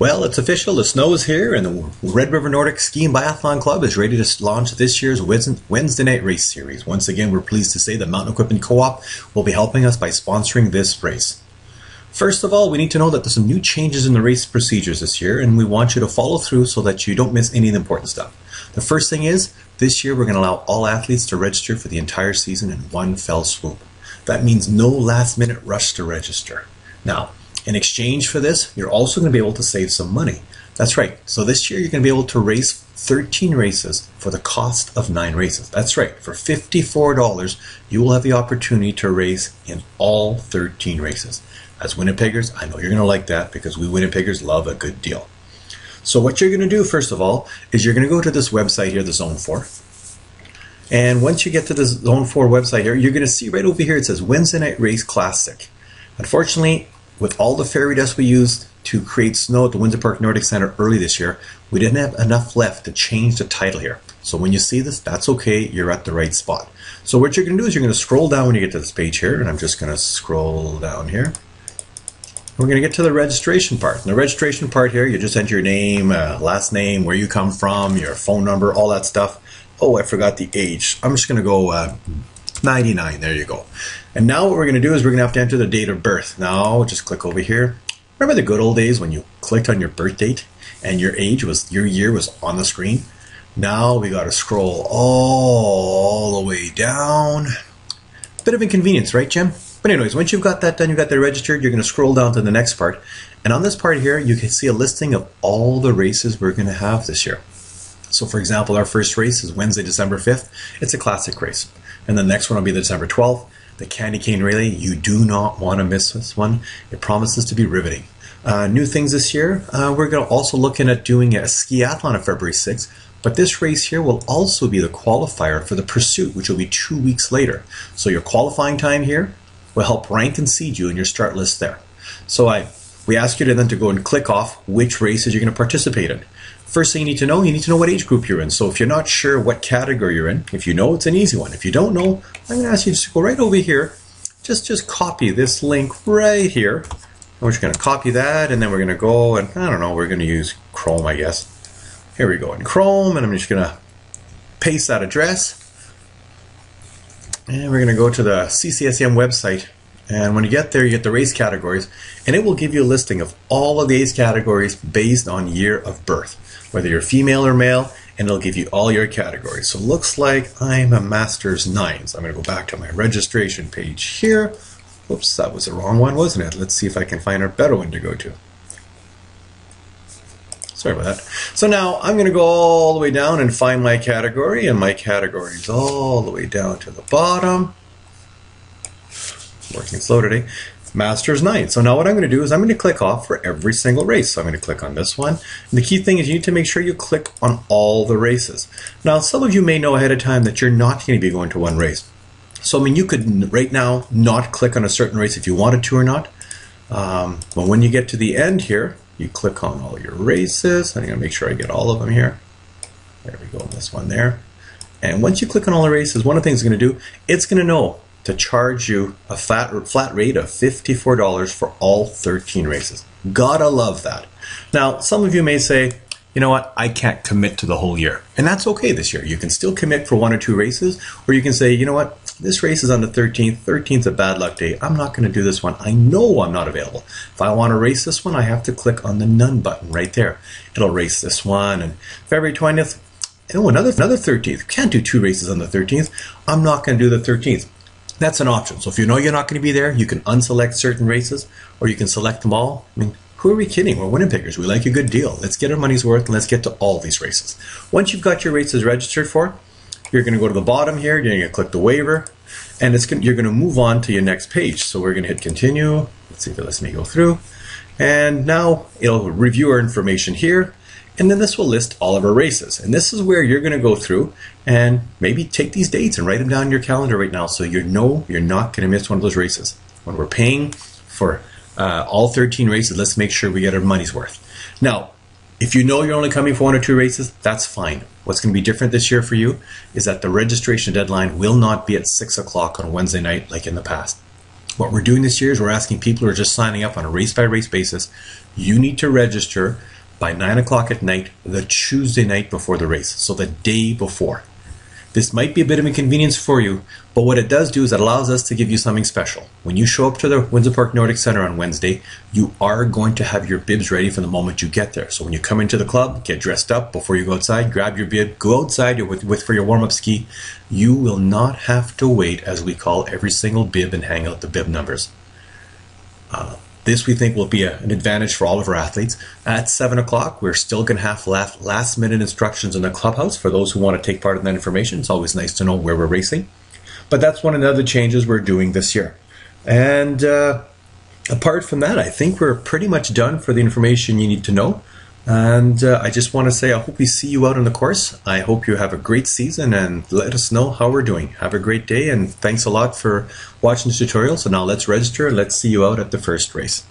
Well, it's official. The snow is here, and the Red River Nordic Ski and Biathlon Club is ready to launch this year's Wednesday night race series. Once again, we're pleased to say the Mountain Equipment Co-op will be helping us by sponsoring this race. First of all, we need to know that there's some new changes in the race procedures this year, and we want you to follow through so that you don't miss any of the important stuff. The first thing is, this year we're going to allow all athletes to register for the entire season in one fell swoop. That means no last-minute rush to register. Now, in exchange for this, you're also going to be able to save some money. That's right. So this year you're going to be able to race 13 races for the cost of 9 races. That's right. For $54, you will have the opportunity to race in all 13 races. As Winnipeggers, I know you're going to like that because we Winnipeggers love a good deal. So what you're going to do, first of all, is you're going to go to this website here, the Zone 4. And once you get to the Zone 4 website here, you're going to see right over here it says Wednesday Night Race Classic. Unfortunately, with all the fairy dust we used to create snow at the Windsor Park Nordic Center early this year, we didn't have enough left to change the title here. So when you see this, that's okay, you're at the right spot. So what you're going to do is you're going to scroll down when you get to this page here, and I'm just going to scroll down here. We're going to get to the registration part. In the registration part here, you just enter your name, last name, where you come from, your phone number, all that stuff. Oh, I forgot the age. I'm just going to go 99, there you go. And now what we're going to do is we're going to have to enter the date of birth. Now, just click over here. Remember the good old days when you clicked on your birth date and your year was on the screen? Now we got to scroll all the way down. Bit of inconvenience, right, Jim? But anyways, once you've got that done, you've got that registered, you're going to scroll down to the next part. And on this part here, you can see a listing of all the races we're going to have this year. So for example, our first race is Wednesday, December 5th. It's a classic race. And the next one will be the December 12th. The Candy Cane Relay, you do not want to miss this one. It promises to be riveting. New things this year, we're going to also looking at doing a skiathlon on February 6th, but this race here will also be the qualifier for the Pursuit, which will be 2 weeks later. So your qualifying time here will help rank and seed you in your start list there. So we ask you to then to go and click off which races you're going to participate in. First thing you need to know what age group you're in. So if you're not sure what category you're in, if you know, it's an easy one. If you don't know, I'm going to ask you to go right over here. Just copy this link right here. And we're just going to copy that, and then we're going to go and, I don't know, we're going to use Chrome, I guess. Here we go in Chrome, and I'm just going to paste that address. And we're going to go to the CCSM website. And when you get there, you get the race categories, and it will give you a listing of all of the race categories based on year of birth, whether you're female or male, and it'll give you all your categories. So it looks like I'm a Masters 9. So I'm going to go back to my registration page here. Whoops, that was the wrong one, wasn't it? Let's see if I can find a better one to go to. Sorry about that. So now I'm going to go all the way down and find my category, and my category is all the way down to the bottom. Working slow today. Masters 9. So now what I'm going to do is I'm going to click off for every single race. So I'm going to click on this one. And the key thing is you need to make sure you click on all the races. Now some of you may know ahead of time that you're not going to be going to one race. So I mean, you could right now not click on a certain race if you wanted to or not. But when you get to the end here, you click on all your races. I'm going to make sure I get all of them here. There we go, this one there. And once you click on all the races, one of the things it's going to do, it's going to know to charge you a flat rate of $54 for all 13 races. Gotta love that. Now, some of you may say, you know what, I can't commit to the whole year. And that's okay this year. You can still commit for 1 or 2 races, or you can say, you know what, this race is on the 13th. 13th's a bad luck day. I'm not going to do this one. I know I'm not available. If I want to race this one, I have to click on the None button right there. It'll race this one. And February 20th, oh, another 13th. Can't do 2 races on the 13th. I'm not going to do the 13th. That's an option. So if you know you're not going to be there, you can unselect certain races, or you can select them all. I mean, who are we kidding? We're Winnipeggers. We like a good deal. Let's get our money's worth, and let's get to all these races. Once you've got your races registered for, you're going to go to the bottom here. You're going to click the waiver, and you're going to move on to your next page. So we're going to hit continue. Let's see if it lets me go through. And now it'll review our information here. And then this will list all of our races. And this is where you're going to go through and maybe take these dates and write them down in your calendar right now so you know you're not going to miss one of those races. When we're paying for all 13 races, let's make sure we get our money's worth. Now, if you know you're only coming for 1 or 2 races, that's fine. What's going to be different this year for you is that the registration deadline will not be at 6 o'clock on Wednesday night like in the past. What we're doing this year is we're asking people who are just signing up on a race-by-race basis You need to register by 9 o'clock at night, the Tuesday night before the race, so the day before. This might be a bit of inconvenience for you, but what it does do is it allows us to give you something special. When you show up to the Windsor Park Nordic Center on Wednesday, you are going to have your bibs ready from the moment you get there. So when you come into the club, get dressed up before you go outside, grab your bib, go outside for your warm-up ski. You will not have to wait, as we call every single bib, and hang out the bib numbers. This, we think, will be an advantage for all of our athletes. At 7 o'clock, we're still going to have last-minute instructions in the clubhouse for those who want to take part in that information. It's always nice to know where we're racing. But that's one of the other changes we're doing this year. And apart from that, I think we're pretty much done for the information you need to know. And I just want to say I hope we see you out on the course. I hope you have a great season and let us know how we're doing. Have a great day, and thanks a lot for watching this tutorial. So now let's register and let's see you out at the first race.